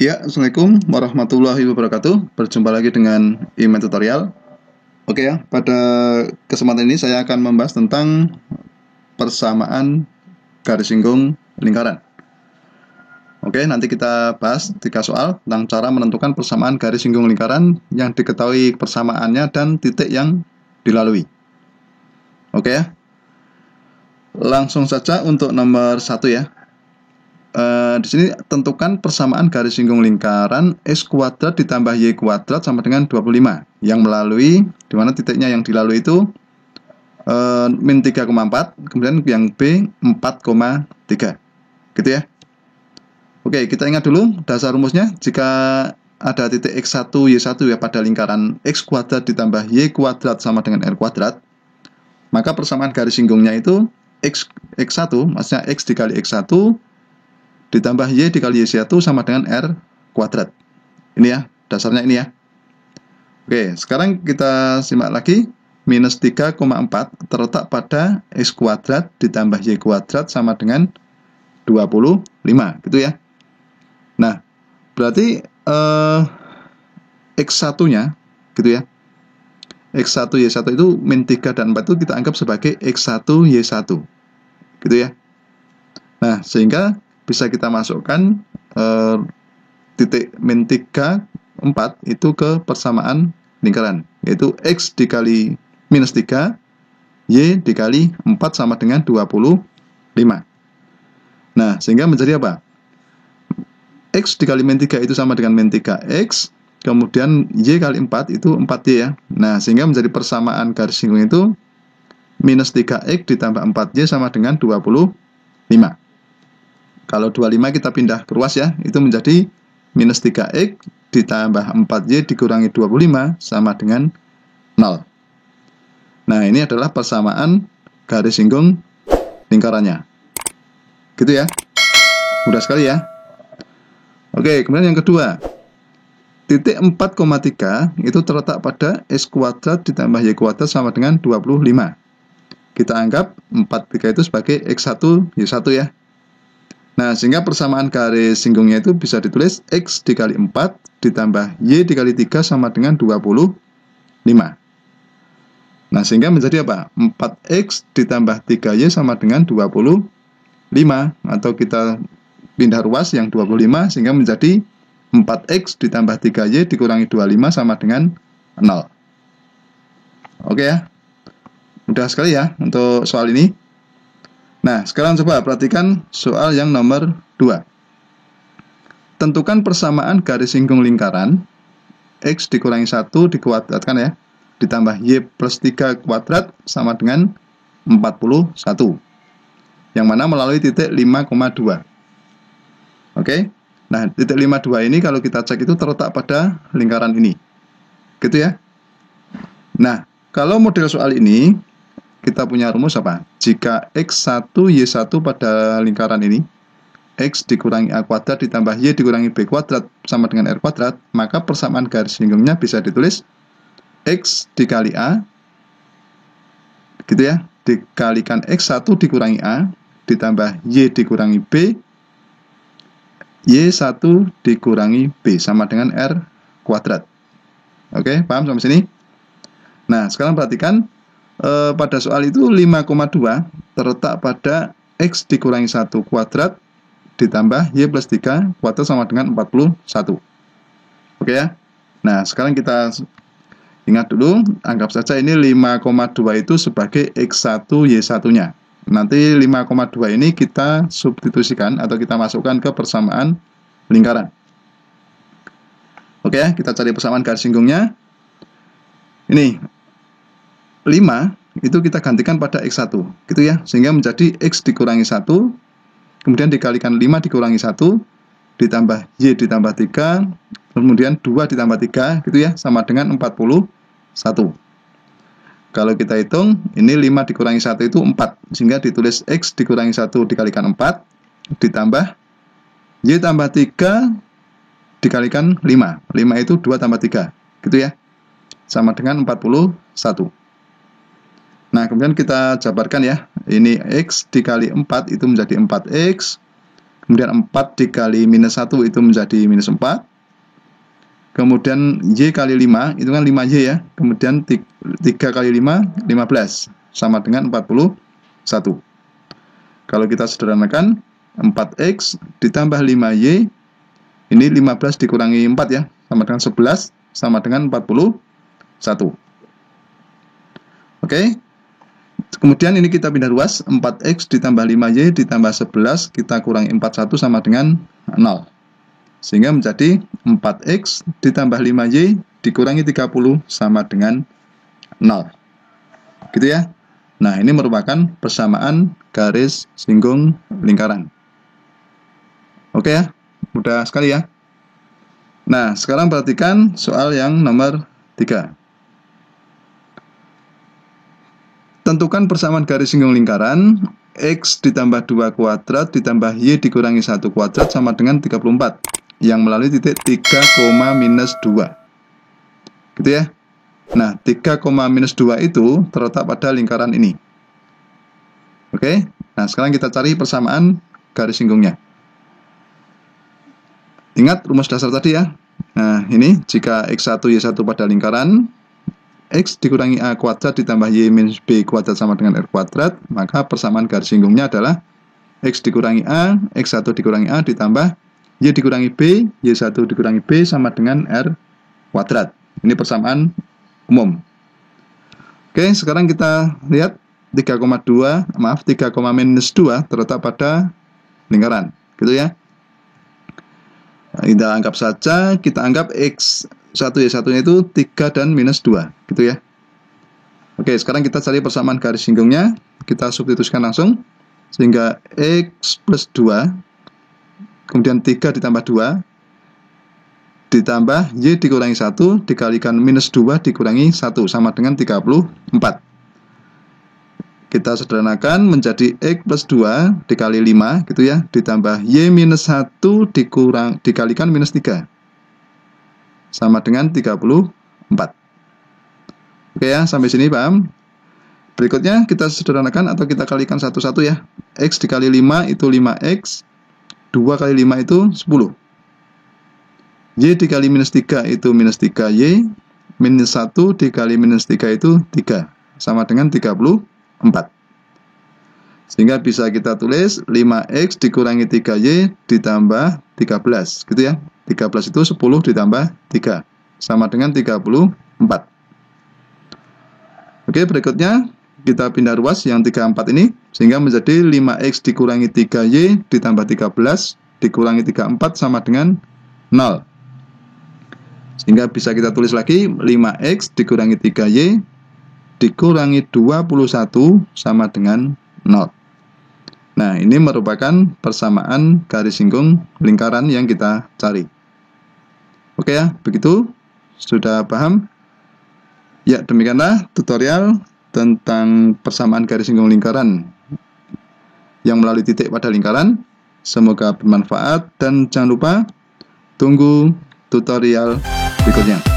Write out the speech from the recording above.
Ya, Assalamualaikum warahmatullahi wabarakatuh. Berjumpa lagi dengan Iman Tutorial. Oke ya, pada kesempatan ini saya akan membahas tentang persamaan garis singgung lingkaran. Oke, nanti kita bahas 3 soal tentang cara menentukan persamaan garis singgung lingkaran yang diketahui persamaannya dan titik yang dilalui. Oke ya, langsung saja untuk nomor 1 ya. Di sini tentukan persamaan garis singgung lingkaran x kuadrat ditambah y kuadrat sama dengan 25 yang melalui, dimana titiknya yang dilalui itu min 3,4, kemudian yang B 4,3 gitu ya. Oke, kita ingat dulu dasar rumusnya. Jika ada titik x1 y1 ya pada lingkaran x kuadrat ditambah y kuadrat sama dengan r kuadrat, maka persamaan garis singgungnya itu x1, maksudnya x dikali x1 ditambah y dikali y1 sama dengan r kuadrat. Ini ya, dasarnya ini ya. Oke, sekarang kita simak lagi. Minus 3,4 terletak pada x kuadrat ditambah y kuadrat sama dengan 25, gitu ya. Nah, berarti x1-nya, gitu ya. x1, y1 itu min 3 dan 4 itu kita anggap sebagai x1, y1, gitu ya. Nah, sehingga bisa kita masukkan titik min 3, 4 itu ke persamaan lingkaran, yaitu x dikali minus 3, y dikali 4 sama dengan 25. Nah, sehingga menjadi apa? X dikali min 3 itu sama dengan min 3x, kemudian y kali 4 itu 4y ya. Nah, sehingga menjadi persamaan garis singgung itu minus 3x ditambah 4y sama dengan 25. Kalau 25 kita pindah ke ruas ya, itu menjadi minus 3x ditambah 4y dikurangi 25 sama dengan 0. Nah, ini adalah persamaan garis singgung lingkarannya. Gitu ya. Mudah sekali ya. Oke, kemudian yang kedua. Titik 4,3 itu terletak pada x kuadrat ditambah y kuadrat sama dengan 25. Kita anggap 43 itu sebagai x1, y1 ya. Nah, sehingga persamaan garis singgungnya itu bisa ditulis x dikali 4 ditambah y dikali 3 sama dengan 25. Nah, sehingga menjadi apa? 4x ditambah 3y sama dengan 25. Atau kita pindah ruas yang 25 sehingga menjadi 4x ditambah 3y dikurangi 25 sama dengan 0. Oke ya. Mudah sekali ya untuk soal ini. Nah, sekarang coba perhatikan soal yang nomor 2. Tentukan persamaan garis singgung lingkaran x dikurangi 1 dikuadratkan ya, ditambah y plus 3 kuadrat sama dengan 41, yang mana melalui titik 5,2. Oke, nah titik 5,2 ini kalau kita cek itu terletak pada lingkaran ini, gitu ya. Nah, kalau model soal ini kita punya rumus apa? Jika x1, y1 pada lingkaran ini, x dikurangi a kuadrat ditambah y dikurangi b kuadrat sama dengan r kuadrat, maka persamaan garis singgungnya bisa ditulis x dikali a, gitu ya, dikalikan x1 dikurangi a, ditambah y dikurangi b, y1 dikurangi b sama dengan r kuadrat. Oke, paham sampai sini? Nah, sekarang perhatikan. Pada soal itu 5,2 terletak pada x dikurangi 1 kuadrat ditambah y plus 3 kuadrat sama dengan 41. Oke ya. Nah, sekarang kita ingat dulu, anggap saja ini 5,2 itu sebagai x1 y1 nya. Nanti 5,2 ini kita substitusikan atau kita masukkan ke persamaan lingkaran. Oke ya, kita cari persamaan garis singgungnya. Ini 5 itu kita gantikan pada x1, gitu ya, sehingga menjadi x dikurangi 1, kemudian dikalikan 5 dikurangi 1, ditambah y ditambah 3, kemudian 2 ditambah 3, gitu ya, sama dengan 41. Kalau kita hitung, ini 5 dikurangi 1 itu 4, sehingga ditulis x dikurangi 1 dikalikan 4, ditambah y tambah 3 dikalikan 5. 5 itu 2 tambah 3, gitu ya, sama dengan 41. Nah, kemudian kita jabarkan ya. Ini x dikali 4 itu menjadi 4x. Kemudian 4 dikali minus 1 itu menjadi minus 4. Kemudian Y kali 5 itu kan 5Y ya. Kemudian 3 kali 5, 15. Sama dengan 41. Kalau kita sederhanakan, 4X ditambah 5Y, ini 15 dikurangi 4 ya, sama dengan 11, sama dengan 41. Oke. Kemudian ini kita pindah ruas, 4X ditambah 5Y ditambah 11, kita kurangi 41 sama dengan 0. Sehingga menjadi 4X ditambah 5Y dikurangi 30 sama dengan 0. Gitu ya. Nah, ini merupakan persamaan garis singgung lingkaran. Oke ya, mudah sekali ya. Nah, sekarang perhatikan soal yang nomor 3. Tentukan persamaan garis singgung lingkaran X ditambah 2 kuadrat ditambah Y dikurangi 1 kuadrat sama dengan 34 yang melalui titik 3, minus 2. Gitu ya. Nah, 3, minus 2 itu terletak pada lingkaran ini. Oke. Nah, sekarang kita cari persamaan garis singgungnya. Ingat rumus dasar tadi ya. Nah, ini jika X1, Y1 pada lingkaran, X dikurangi A kuadrat ditambah Y minus B kuadrat sama dengan R kuadrat, maka persamaan garis singgungnya adalah X dikurangi A, X1 dikurangi A ditambah Y dikurangi B, Y1 dikurangi B sama dengan R kuadrat. Ini persamaan umum. Oke, sekarang kita lihat 3, minus 2 terletak pada lingkaran. Gitu ya. Nah, kita anggap saja, kita anggap X1, Y1-nya itu 3 dan minus 2, gitu ya. Oke, sekarang kita cari persamaan garis singgungnya. Kita substitusikan langsung. Sehingga X plus 2, kemudian 3 ditambah 2, ditambah Y dikurangi 1, dikalikan minus 2 dikurangi 1, sama dengan 34. Kita sederhanakan menjadi X plus 2 dikali 5, gitu ya, ditambah Y minus 1 dikalikan minus 3. Sama dengan 34. Oke ya, sampai sini paham? Berikutnya kita sederhanakan atau kita kalikan satu-satu ya. X dikali 5 itu 5X, 2 kali 5 itu 10. Y dikali minus 3 itu minus 3Y, minus 1 dikali minus 3 itu 3, sama dengan 34. Sehingga bisa kita tulis 5X dikurangi 3Y ditambah 13, gitu ya. 13 itu 10 ditambah 3, sama dengan 34. Oke, berikutnya kita pindah ruas yang 34 ini, sehingga menjadi 5X dikurangi 3Y ditambah 13 dikurangi 34 sama dengan 0. Sehingga bisa kita tulis lagi 5X dikurangi 3Y dikurangi 21 sama dengan 0. Nah, ini merupakan persamaan garis singgung lingkaran yang kita cari. Oke ya, begitu? Sudah paham? Ya, demikianlah tutorial tentang persamaan garis singgung lingkaran yang melalui titik pada lingkaran. Semoga bermanfaat dan jangan lupa tunggu tutorial berikutnya.